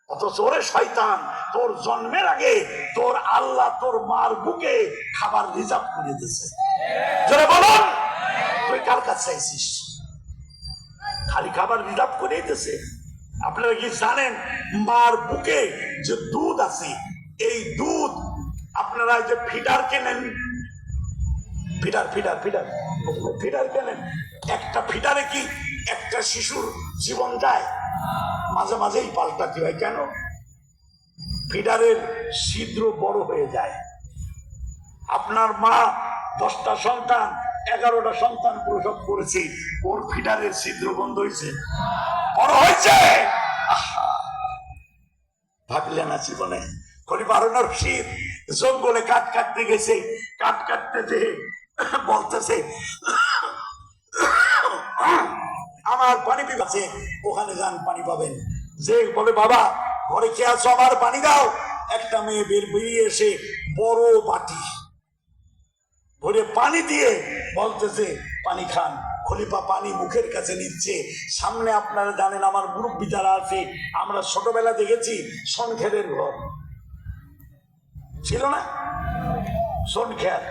অথচ ওরে শয়তান, তোর জন্মের আগে তোর আল্লাহ তোর মার বুকে খাবার রিজার্ভ করে দিয়েছে। যারা বলুন, তুই কার কাছে চাইছিস? খালি খাবার রিজার্ভ করে দিয়েছে। আপনারা কি জানেন মার বুকে যে দুধ আছে, এই দুধ আপনারা যে ফিডার কেনেন, ফিডার ফিডার ফিডার ফিডার কেনেন, একটা ফিডারে কি একটা শিশুর জীবন যায়? মাঝে মাঝেই পাল্টাতে হয়। কেন? ফিডারের ছিদ্র বড় হয়ে যায়। আপনার মা 10টা সন্তান 11টা সন্তান প্রসব করেছে, ওর ফিডারের ছিদ্র বন্ধ হয়েছে, বড় হয়েছে। ভাবলে না জীবনে খলিফা হারুন রশিদ জঙ্গলে কাঠ কাটতে গেছে, কাঠ কাটতে যে বলতেছে আমার পানি পিপাছে, ওখানে যান পানি পাবেন। যে বলে বাবা ঘরে কে আছো, আমার পানি দাও। একটা মেয়ে বেরিয়ে এসে বড় বাটি ভরে পানি দিয়ে বলতেছে পানি খান। খলিফা পানি মুখের কাছে নিচ্ছে। সামনে আপনারা জানেন আমার মুরব্বি যারা আছে, আমরা ছোটবেলা দেখেছি শনখেরের ঘর ছিল না, শনখের।